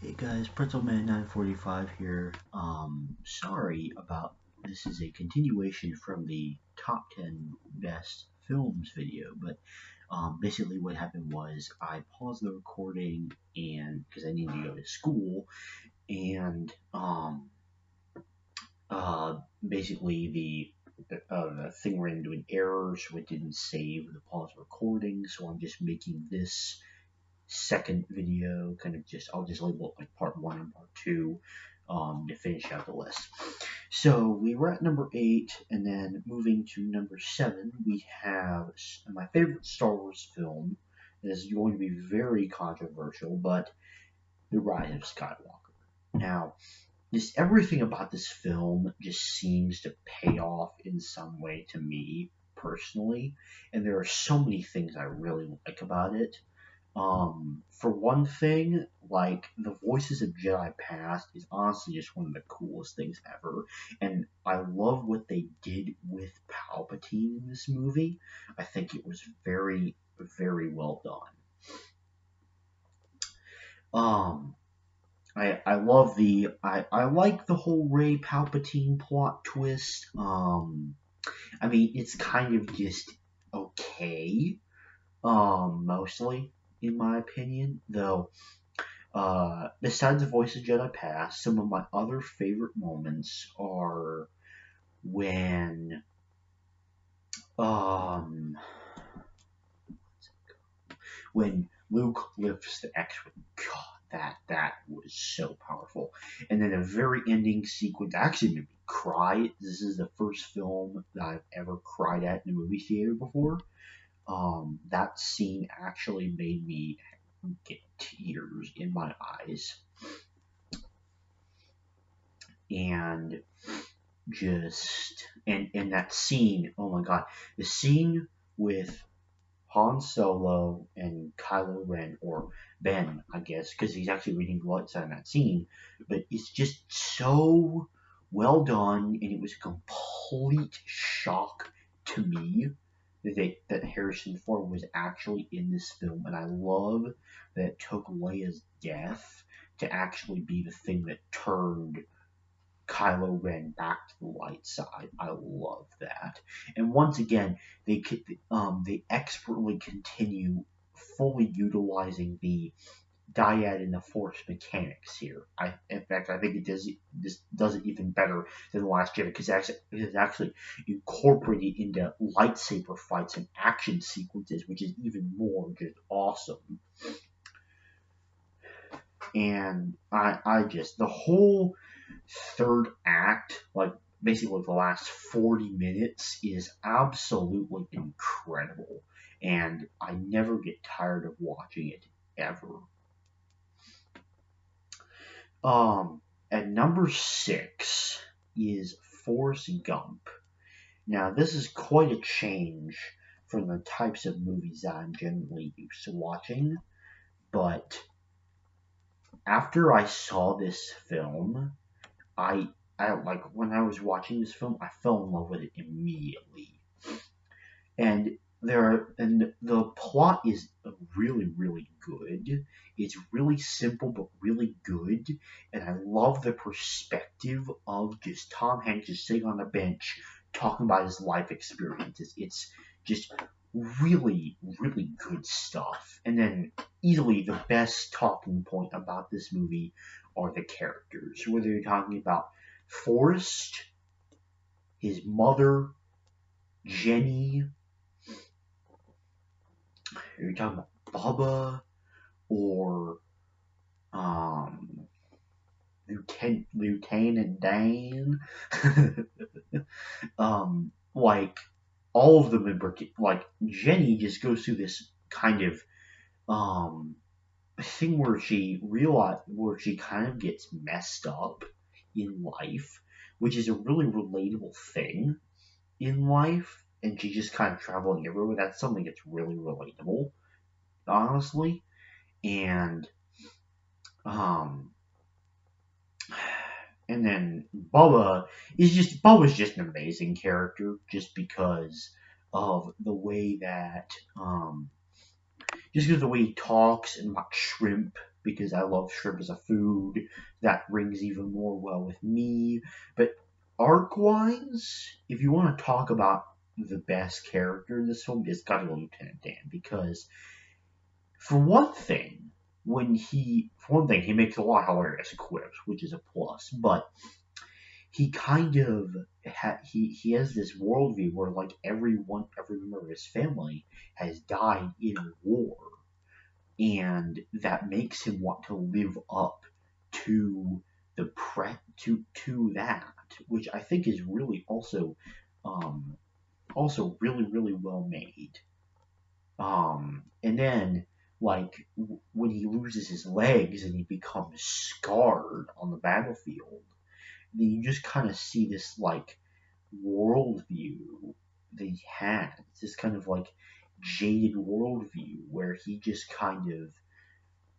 Hey guys, Pretzelman945 here. Sorry about this is a continuation from the top 10 best films video, but basically what happened was I paused the recording and because I needed to go to school, and basically the thing ran into an error, so it didn't save the pause recording. So I'm just making this second video, I'll just label it like part one and part two, to finish out the list. So we were at number 8, and then moving to number 7, we have my favorite Star Wars film. This is going to be very controversial, but The Rise of Skywalker. Now, just everything about this film just seems to pay off in some way to me personally, and there are so many things I really like about it. For one thing, like the Voices of Jedi Past is honestly just one of the coolest things ever, and I love what they did with Palpatine in this movie. I think it was very, very well done. Um, I love I like the whole Rey Palpatine plot twist. I mean it's kind of just okay, mostly in my opinion, though. Besides the Voice of Jedi Past, some of my other favorite moments are when um when Luke lifts the X-wing. God, that was so powerful. And then a very ending sequence actually made me cry. This is the first film that I've ever cried at in a movie theater before. That scene actually made me get tears in my eyes. And and that scene, oh my god, the scene with Han Solo and Kylo Ren, or Ben, I guess, because he's actually reading the light side in that scene, but it's just so well done, and it was a complete shock to me that Harrison Ford was actually in this film, and I love that it took Leia's death to actually be the thing that turned Kylo Ren back to the light side. I love that. And once again, they expertly continue fully utilizing the dyad and the force mechanics here. In fact, I think this does it even better than the Last Jedi because it's actually incorporated into lightsaber fights and action sequences, which is even more just awesome. And I just the whole third act, like basically the last 40 minutes, is absolutely incredible. And I never get tired of watching it ever. Um, at number 6 is Forrest Gump. Now, this is quite a change from the types of movies that I'm generally used to watching, but after I saw this film, I I like when I was watching this film, I fell in love with it immediately. And the plot is really good. It's really simple but really good, and I love the perspective of just Tom Hanks just sitting on the bench talking about his life experiences. It's just really good stuff. And then easily the best talking point about this movie are the characters. Whether you're talking about Forrest, his mother, Jenny, you're talking about Bubba, or um, Lieutenant Dan, like all of them in particular. Like Jenny just goes through this kind of um thing where she kind of gets messed up in life, which is a really relatable thing in life, and she's just kind of traveling everywhere. That's something that's really relatable, honestly. And um and then Bubba's just an amazing character just because of the way that just because of the way he talks and about shrimp, because I love shrimp as a food, that rings even more well with me. But arc-wise, if you want to talk about the best character in this film, it's got to go Lieutenant Dan, because for one thing, he makes a lot of hilarious quips, which is a plus, but he kind of he has this worldview where like every member of his family has died in war, and that makes him want to live up to to that, which I think is really also really well made. And then like when he loses his legs and he becomes scarred on the battlefield, then you just kind of see this like worldview that he has, this kind of like jaded worldview where he just kind of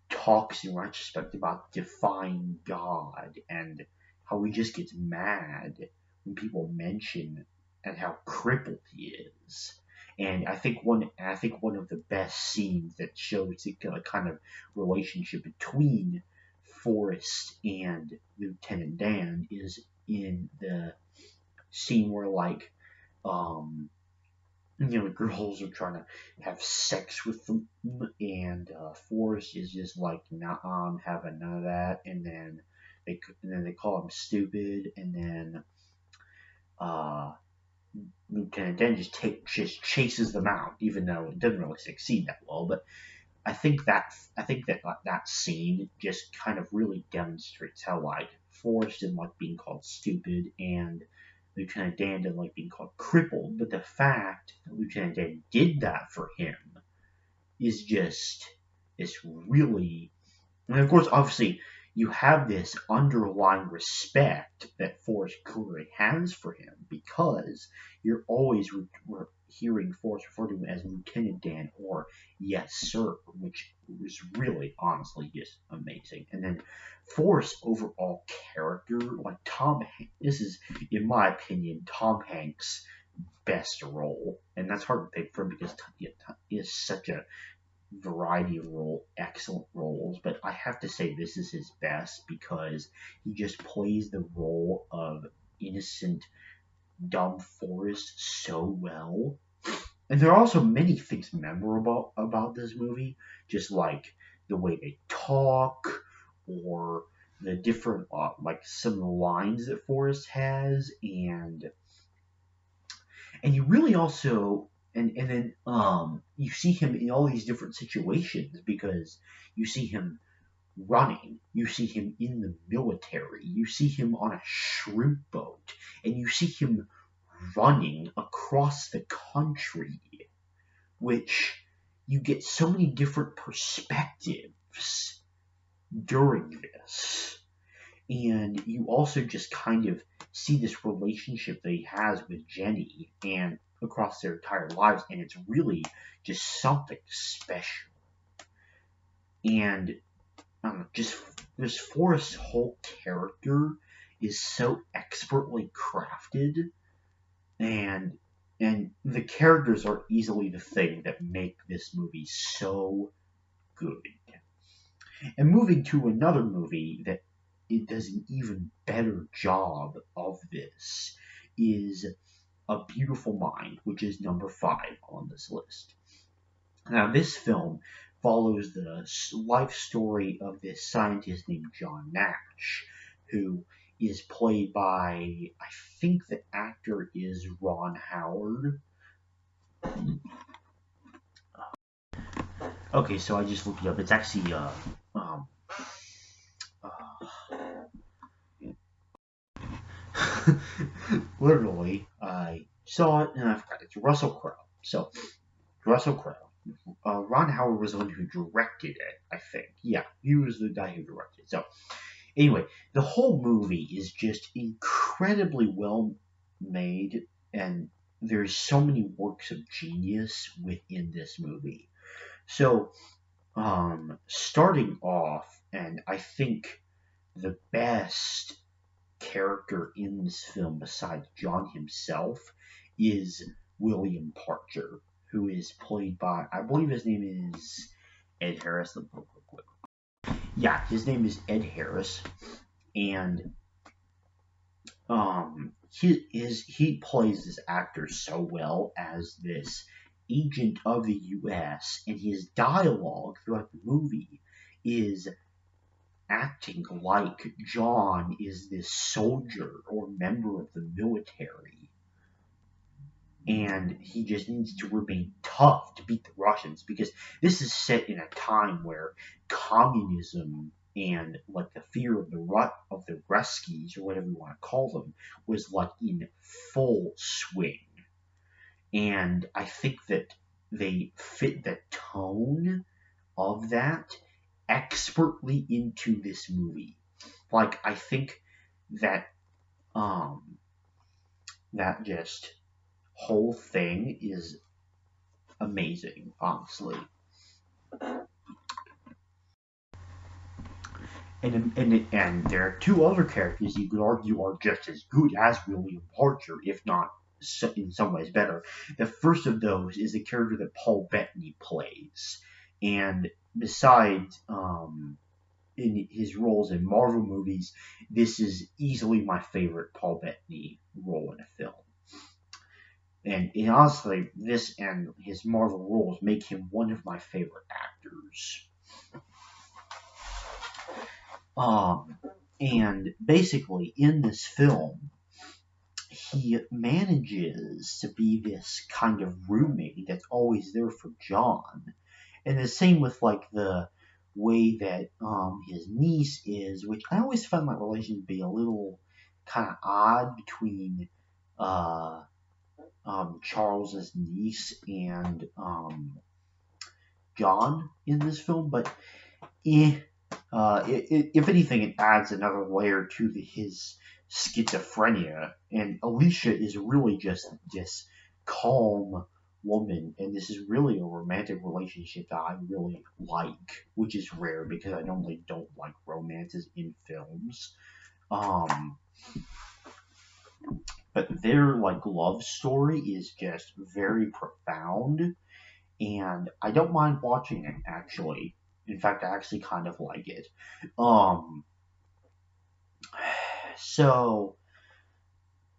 talks in retrospect about defying God and how he just gets mad when people mention and how crippled he is. And I think one of the best scenes that shows the kind of relationship between Forrest and Lieutenant Dan is in the scene where like the girls are trying to have sex with them, and Forrest is just like, nah, I'm having none of that, and then they call him stupid, and then uh, Lieutenant Dan just chases them out, even though it doesn't really succeed that well. But I think that scene just kind of really demonstrates how like Forrest didn't like being called stupid, and Lieutenant Dan didn't like being called crippled. But the fact that Lieutenant Dan did that for him is just it's really, and of course, obviously, you have this underlying respect that Forrest clearly has for him, because you're always hearing Forrest refer to him as Lieutenant Dan or yes sir, which was really honestly just amazing. And then Forrest's overall character, like this is in my opinion Tom Hanks' best role, and that's hard to pick from because he is such a variety of excellent roles, but I have to say this is his best because he just plays the role of innocent, dumb Forrest so well. And there are also many things memorable about this movie, just like the way they talk, or the different, like some of the lines that Forrest has, and you really also and then you see him in all these different situations, because you see him running, you see him in the military, you see him on a shrimp boat, and you see him running across the country, which you get so many different perspectives during this. And you also just kind of see this relationship that he has with Jenny and across their entire lives, and it's really just something special. And just this Forrest's whole character is so expertly crafted, and the characters are easily the thing that make this movie so good. And moving to another movie that it does an even better job of this is A Beautiful Mind, which is number 5 on this list. Now, this film follows the life story of this scientist named John Nash, who is played by, I think the actor is Ron Howard. Okay, so I just looked it up. It's actually literally, I saw it and I forgot. It's Russell Crowe. So, Russell Crowe. Ron Howard was the one who directed it, I think. Yeah, he was the guy who directed it. So, anyway, the whole movie is just incredibly well made, and there's so many works of genius within this movie. So, starting off, and I think the best character in this film besides John himself is William Parcher, who is played by, I believe his name is Ed Harris. Yeah, his name is Ed Harris, and he plays this actor so well as this agent of the U.S., and his dialogue throughout the movie is acting like John is this soldier or member of the military, and he just needs to remain tough to beat the Russians, because this is set in a time where communism and like the fear of the Ruskies, or whatever you want to call them, was like in full swing. And I think that they fit the tone of that expertly into this movie. Like, I think that um that just whole thing is amazing, honestly. And there are two other characters you could argue are just as good as William Archer, if not in some ways better. The first of those is the character that Paul Bettany plays, and besides in his roles in Marvel movies, this is easily my favorite Paul Bettany role in a film. And honestly, this and his Marvel roles make him one of my favorite actors. And basically, in this film, he manages to be this kind of roommate that's always there for John. And the same with like the way that his niece is, which I always found that relation to be a little kind of odd between Charles's niece and John in this film, but if anything, it adds another layer to his schizophrenia. And Alicia is really just this calm woman, and this is really a romantic relationship that I really like, which is rare because I normally don't like romances in films. But their like love story is just very profound, and I don't mind watching it actually. In fact, I actually kind of like it. So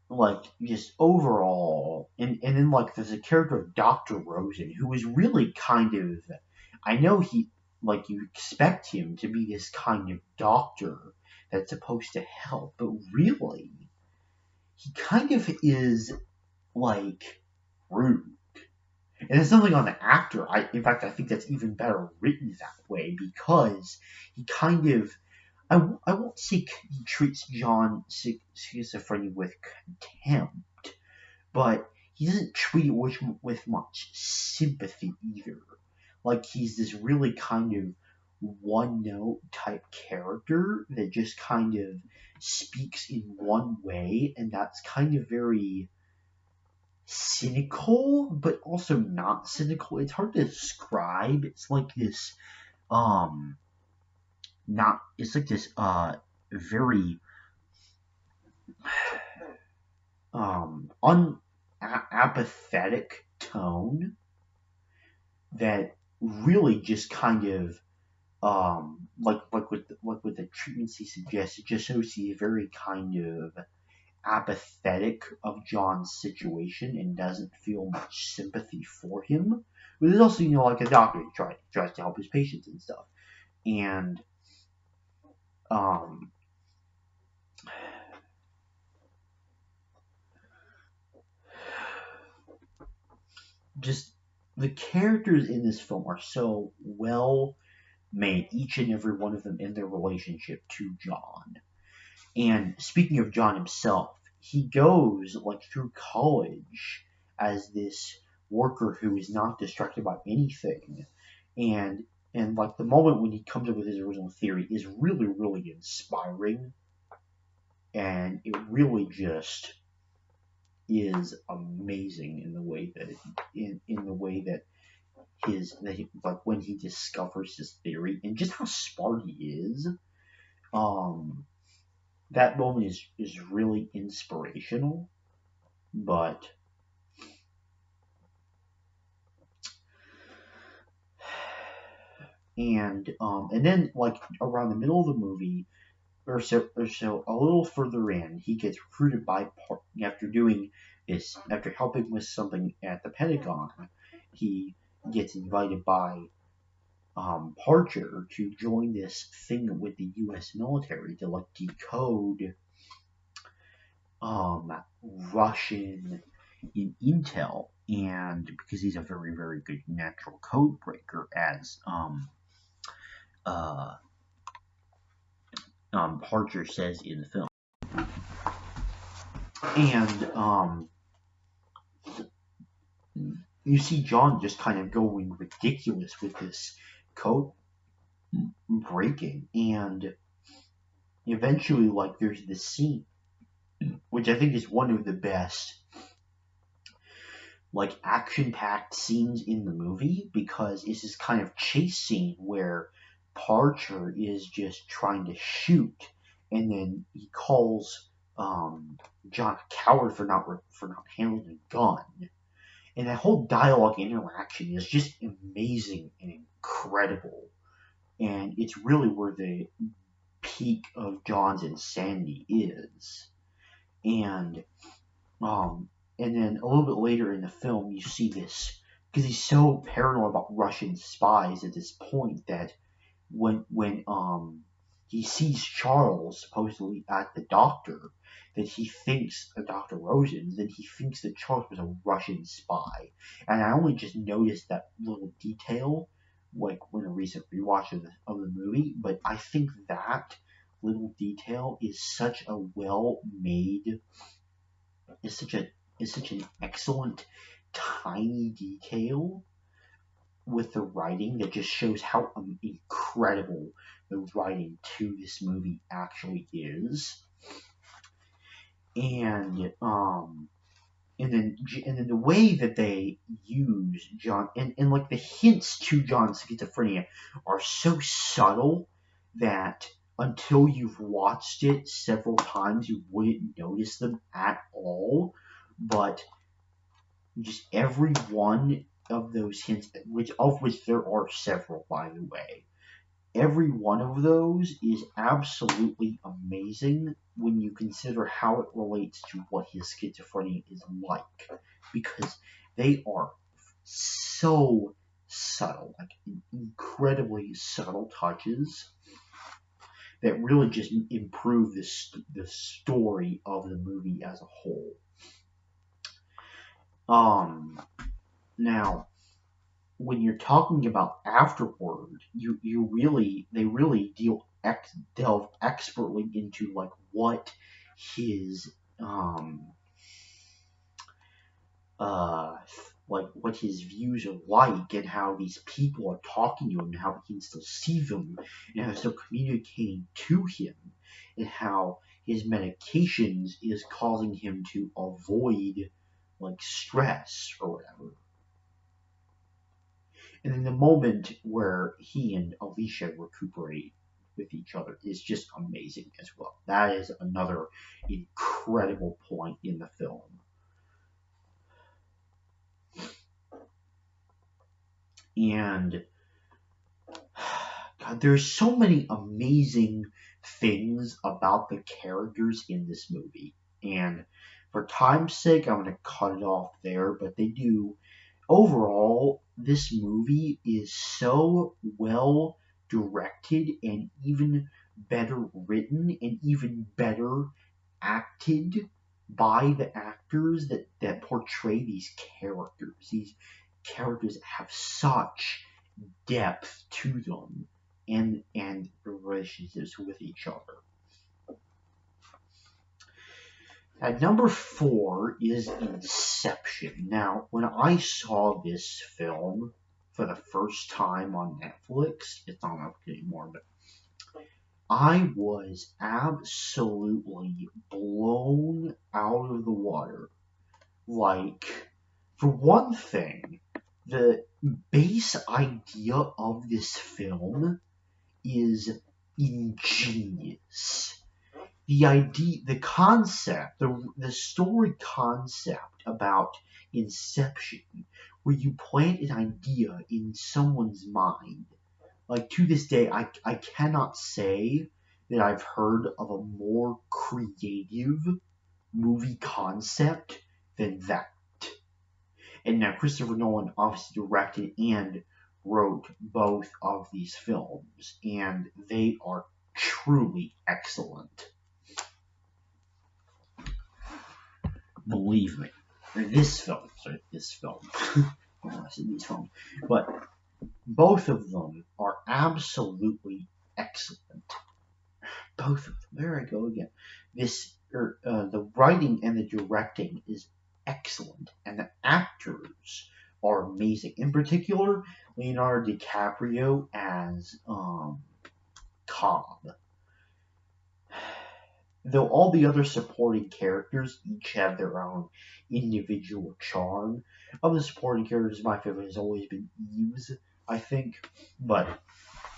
like just overall, and then like there's a character of Dr. Rosen who is really kind of, I know he, like, you expect him to be this kind of doctor that's supposed to help, but really he kind of is like rude. And there's something on the actor. In fact, I think that's even better written that way, because he kind of, I won't say he treats John schizophrenia with contempt, but he doesn't treat it with much sympathy either. Like, he's this really kind of one-note type character that just kind of speaks in one way, and that's kind of very cynical, but also not cynical. It's hard to describe. It's like this, not, it's like this, very, apathetic tone that really just kind of, like with the treatments he suggests, it just shows he's very kind of apathetic of John's situation and doesn't feel much sympathy for him. But there's also, like a doctor who tries to help his patients and stuff. And just the characters in this film are so well made, each and every one of them in their relationship to John. And speaking of John himself, he goes like through college as this worker who is not distracted by anything, and like the moment when he comes up with his original theory is really, really inspiring, and it really just is amazing in the way that like when he discovers his theory and just how smart he is. That moment is really inspirational, but and then like around the middle of the movie or so a little further in, he gets recruited by after doing this, after helping with something at the Pentagon. He gets invited by Parcher to join this thing with the U.S. military to like decode Russian intel, and because he's a very very good natural code breaker, as uh, Parcher says in the film, and you see John just kind of going ridiculous with this code breaking, and eventually, like, there's this scene, which I think is one of the best, like, action-packed scenes in the movie, because it's this kind of chase scene where Parcher is just trying to shoot, and then he calls John a coward for not handling a gun. And that whole dialogue interaction is just amazing and incredible. And it's really where the peak of John's insanity is. And and then a little bit later in the film, you see this, because he's so paranoid about Russian spies at this point, that when he sees Charles supposedly at the doctor, that he thinks, Dr. Rosen, that he thinks that Charles was a Russian spy. And I only just noticed that little detail, like when a recent rewatch of the movie, but I think that little detail is such a well-made, is such an excellent tiny detail with the writing that just shows how incredible the writing to this movie actually is. And then the way that they use John, and like the hints to John's schizophrenia are so subtle that until you've watched it several times you wouldn't notice them at all. But just every one of those hints, of which there are several, by the way, every one of those is absolutely amazing when you consider how it relates to what his schizophrenia is like, because they are so subtle, like incredibly subtle touches that really just improve the story of the movie as a whole. Now, when you're talking about afterward, they really delve expertly into like what his what his views are like, and how these people are talking to him, and how he can still see them, and how they're still communicating to him, and how his medications is causing him to avoid like stress or whatever. And then the moment where he and Alicia recuperate with each other is just amazing as well. That is another incredible point in the film. And God, there's so many amazing things about the characters in this movie. And for time's sake, I'm going to cut it off there, but they do. Overall, this movie is so well directed and even better written and even better acted by the actors that portray these characters. These characters have such depth to them and relationships with each other. At number 4 is Inception. Now, when I saw this film for the first time on Netflix, it's not up anymore, but I was absolutely blown out of the water. Like, for one thing, the base idea of this film is ingenious. The concept, the story concept about Inception, where you plant an idea in someone's mind like to this day, I cannot say that I've heard of a more creative movie concept than that. And now Christopher Nolan obviously directed and wrote both of these films, and they are truly excellent. Believe me. This film. I said these films. But both of them are absolutely excellent. Both of them. There I go again. The writing and the directing is excellent, and the actors are amazing. In particular, Leonardo DiCaprio as Cobb. Though all the other supporting characters each have their own individual charm. Of the supporting characters, my favorite has always been Eves, I think, but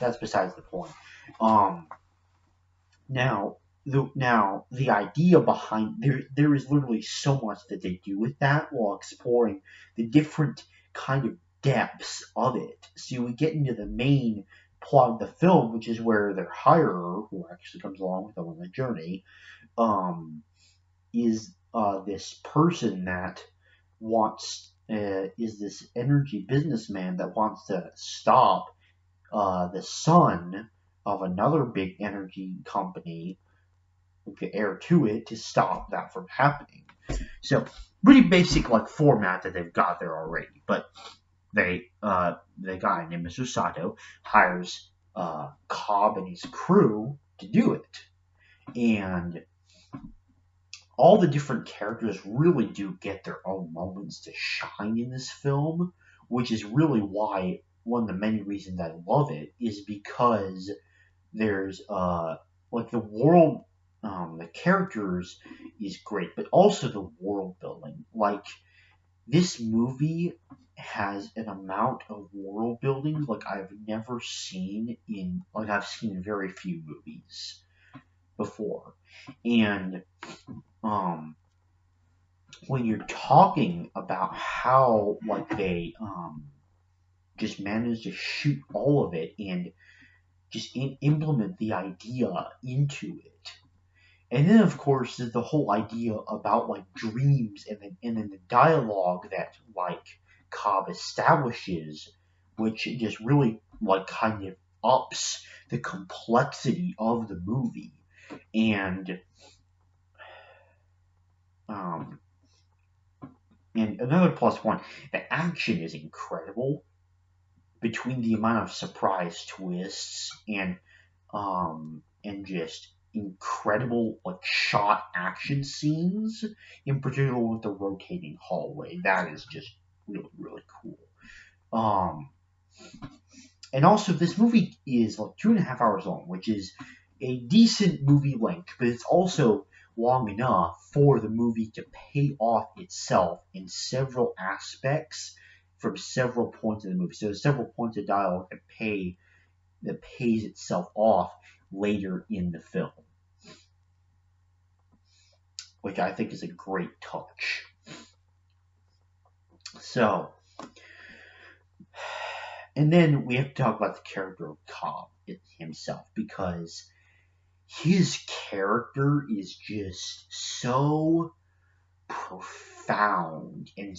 that's besides the point. Now the idea behind there is literally so much that they do with that while exploring the different kind of depths of it. So we get into the main plot of the film, which is where their hirer, who actually comes along with them on the journey, is this person that is this energy businessman that wants to stop the son of another big energy company, the heir to it, to stop that from happening. So pretty basic like format that they've got there already, but the guy named Mr. Sato hires Cobb and his crew to do it, and all the different characters really do get their own moments to shine in this film, which is really why one of the many reasons I love it is because there's like the world, the characters is great, but also the world building. Like this movie has an amount of world building like I've never seen I've seen very few movies before. And when you're talking about how like they just managed to shoot all of it and just implement the idea into it. And then, of course, there's the whole idea about like dreams, and then the dialogue that like Cobb establishes, which just really like kind of ups the complexity of the movie. And another plus point, the action is incredible between the amount of surprise twists and just incredible like shot action scenes, in particular with the rotating hallway. That is just really, really cool. And also this movie is like 2.5 hours long, which is a decent movie length, but it's also long enough for the movie to pay off itself in several aspects from several points of the movie. So there's several points of dialogue that pays itself off later in the film, which I think is a great touch. So, and then we have to talk about the character of Cobb himself, because his character is just so profound and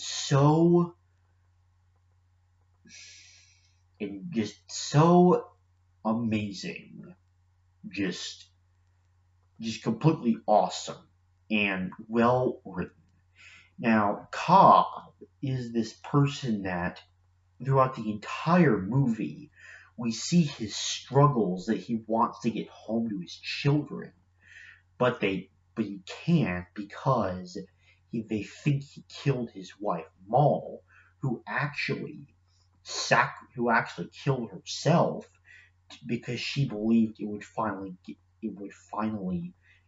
just so amazing, just completely awesome and well written. Now, Cobb is this person that throughout the entire movie we see his struggles, that he wants to get home to his children, but he can't because they think he killed his wife Moll, who actually killed herself because she believed it would finally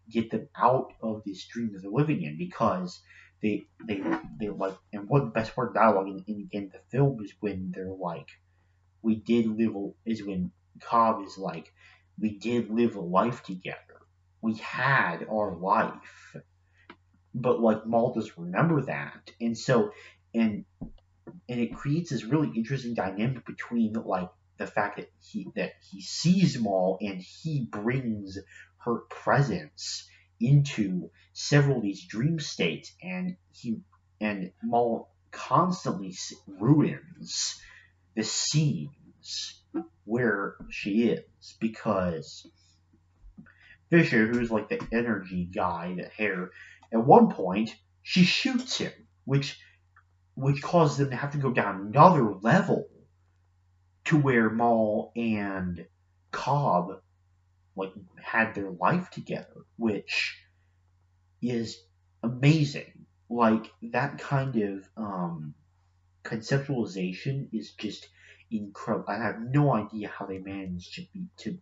get them out of this dream that they're living in, because they like, and what the best part of dialogue in the film is when they're like, when Cobb is like, we did live a life together. We had our life. But like Moll doesn't remember that. And so and it creates this really interesting dynamic between like the fact that he sees Maul and he brings her presence into several of these dream states, and Maul constantly ruins the scenes where she is, because Fisher, who's like the energy guy, the hair, at one point she shoots him, which causes them to have to go down another level to where Maul and Cobb like had their life together, which is amazing. Like that kind of conceptualization is just incredible. I have no idea how they managed to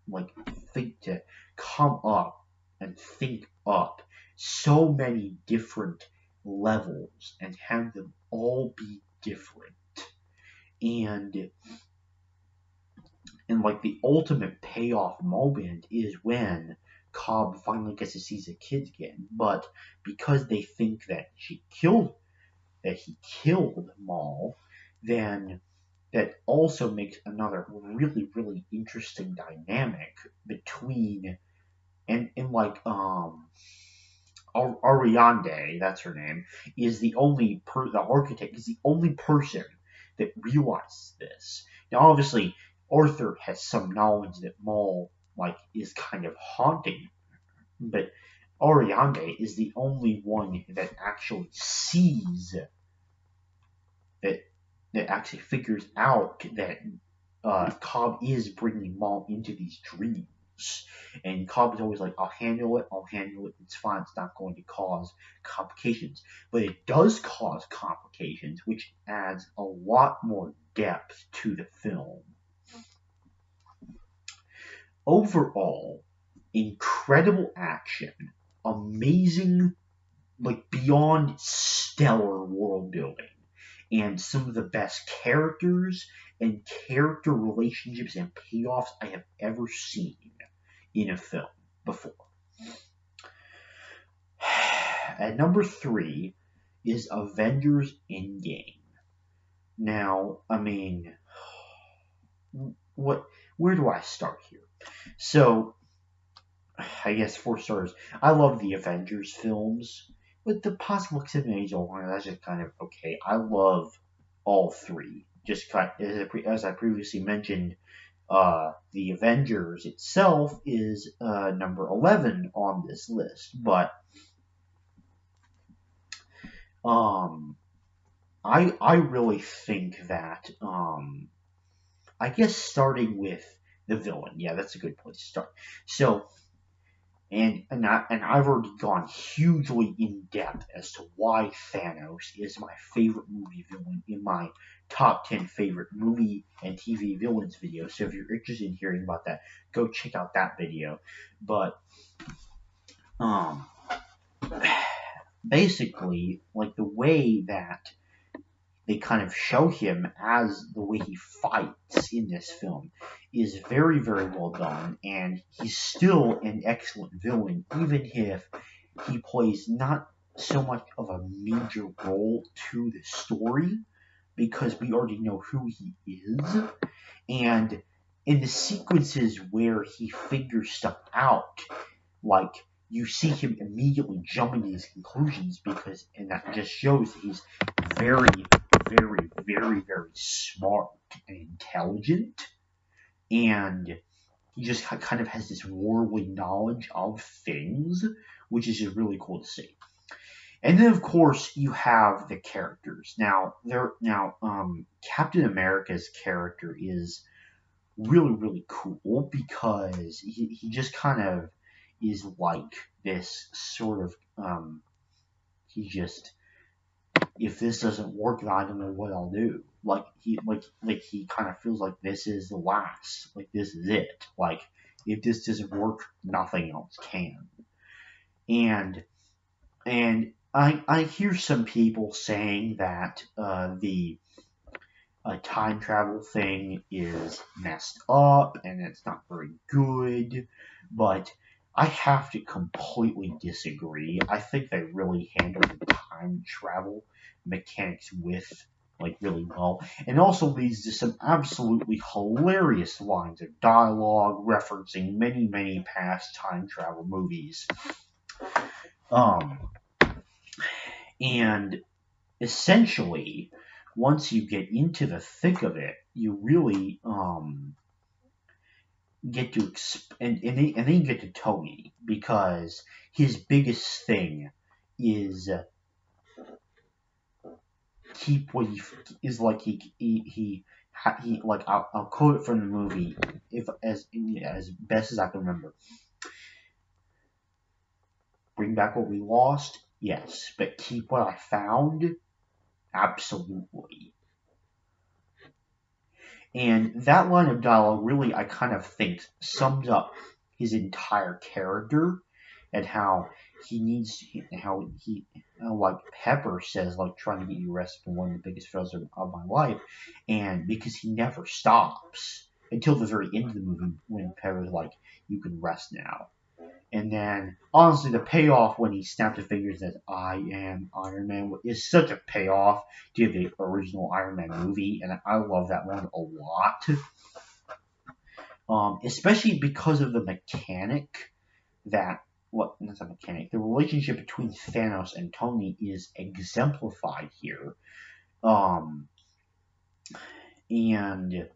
like think to come up and think up so many different levels and have them all be different. And like the ultimate payoff moment is when Cobb finally gets to see the kids again, but because they think that he killed Maul, then that also makes another really, really interesting dynamic between and like Ariande, that's her name, is the architect is the only person that realizes this. Now, obviously, Arthur has some knowledge that Maul like is kind of haunting, but Ariande is the only one that actually sees that actually figures out that Cobb is bringing Maul into these dreams. And Cobb is always like, I'll handle it, it's fine, it's not going to cause complications. But it does cause complications, which adds a lot more depth to the film. Overall, incredible action, amazing, like beyond stellar world building, and some of the best characters and character relationships and payoffs I have ever seen in a film before. At number 3 is Avengers Endgame. Now, I mean, where do I start here? So, I guess 4 stars. I love the Avengers films, with the possible exception of Age of Ultron. That's just kind of okay. I love all 3. Just as I previously mentioned, the Avengers itself is number 11 on this list, but I really think that I guess starting with the villain, yeah, that's a good place to start. So, and I've already gone hugely in depth as to why Thanos is my favorite movie villain in my top 10 favorite movie and TV villains video. So if you're interested in hearing about that, go check out that video. But basically, like the way that they kind of show him as the way he fights in this film is very, very well done, and he's still an excellent villain, even if he plays not so much of a major role to the story, because we already know who he is, and in the sequences where he figures stuff out, like, you see him immediately jumping to his conclusions, and that just shows that he's very, very, very, very smart and intelligent, and he just kind of has this worldly knowledge of things, which is just really cool to see. And then, of course, you have the characters. Now, Captain America's character is really, really cool because he just kind of is like this sort of he just, if this doesn't work, then I don't know what I'll do. Like he kind of feels like this is the last. Like this is it. Like if this doesn't work, nothing else can. And I hear some people saying that the time travel thing is messed up and it's not very good, but I have to completely disagree. I think they really handled the time travel mechanics with like really well, and also leads to some absolutely hilarious lines of dialogue referencing many past time travel movies. Um, and essentially, once you get into the thick of it, you really get to and then you get to Tony, because his biggest thing is keep what he is like he like I'll quote it from the movie if as best as I can remember. Bring back what we lost, yes, but keep what I found, absolutely. And that line of dialogue really, I kind of think, sums up his entire character, and how he needs, how he, like Pepper says, like trying to get you arrested for one of the biggest failures of my life, and because he never stops until the very end of the movie when Pepper's like, you can rest now. And then, honestly, the payoff when he snapped his fingers and says, I am Iron Man, is such a payoff to the original Iron Man movie, and I love that one a lot. Especially because of the mechanic that, not the mechanic, the relationship between Thanos and Tony is exemplified here. And you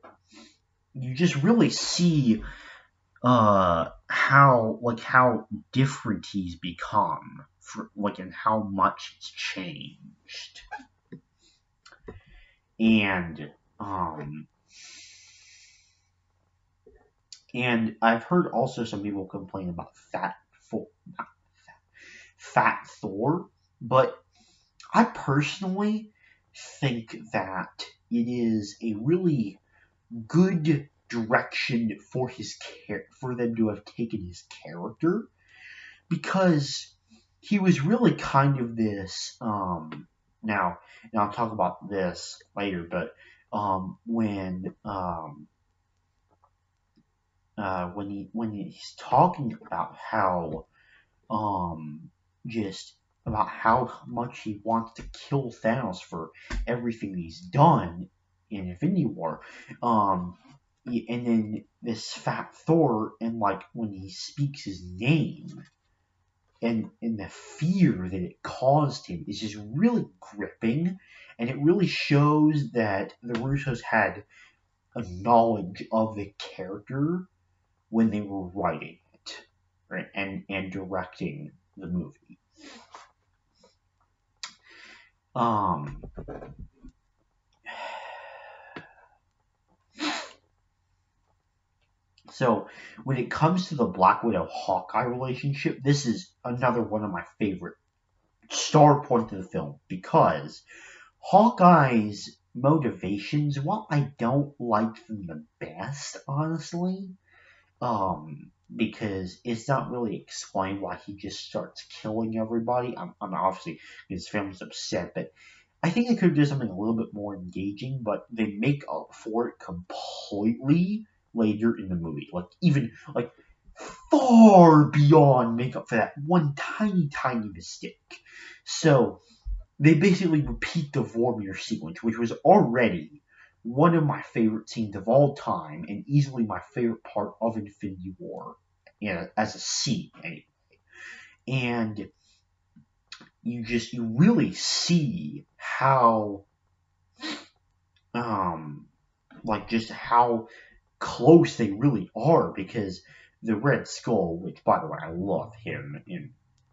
just really see how different he's become, and how much it's changed. And I've heard also some people complain about Fat Thor, but I personally think that it is a really good direction for for them to have taken his character, because he was really kind of this now I'll talk about this later, but when he's talking about how just about how much he wants to kill Thanos for everything he's done in Infinity War, and then this Fat Thor, and like when he speaks his name, and the fear that it caused him is just really gripping, and it really shows that the Russos had a knowledge of the character when they were writing it, right, and directing the movie. So when it comes to the Black Widow Hawkeye relationship, this is another one of my favorite star points of the film, because Hawkeye's motivations, while I don't like them the best, honestly, because it's not really explained why he just starts killing everybody. I'm obviously, his family's upset, but I think they could have done something a little bit more engaging, but they make up for it completely later in the movie. Like, even, like, far beyond make up for that one tiny mistake. So, they basically repeat the Vormir sequence, which was already one of my favorite scenes of all time, and easily my favorite part of Infinity War, as a scene, anyway. And you really see how, just how close they really are, because the Red Skull, which, by the way, I love him in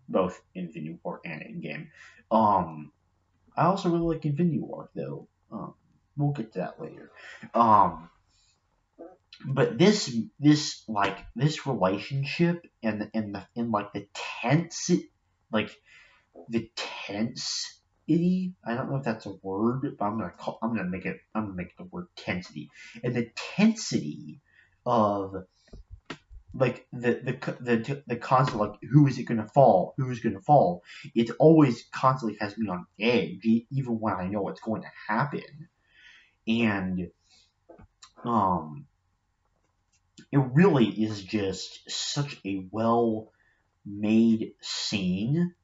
both Infinity War and Endgame. I also really like Infinity War, though. We'll get to that later. But this relationship, and the tense, like the tensity. I don't know if that's a word, but I'm gonna make the word tensity, and the tensity of, like, the constant, like, who is it gonna fall? Who's gonna fall? It always constantly has me on edge, even when I know what's going to happen. And it really is just such a well made scene,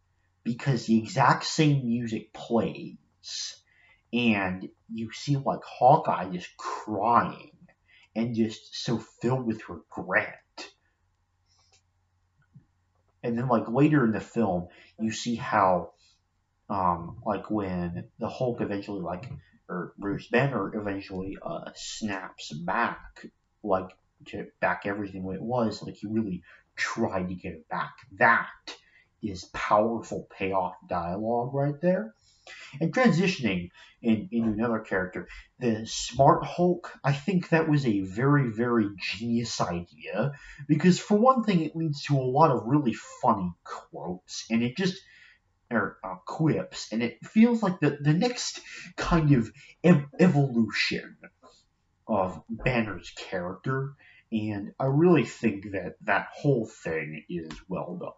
because the exact same music plays and you see like Hawkeye just crying and just so filled with regret. And then like later in the film, you see how like when the Hulk eventually or Bruce Banner eventually snaps back, like to back everything what it was, like he really tried to get it back. That is powerful payoff dialogue right there. And transitioning into another character, the Smart Hulk, I think that was a very, very genius idea because, for one thing, it leads to a lot of really funny quotes and it just or quips, and it feels like the next kind of evolution of Banner's character, and I really think that that whole thing is well done.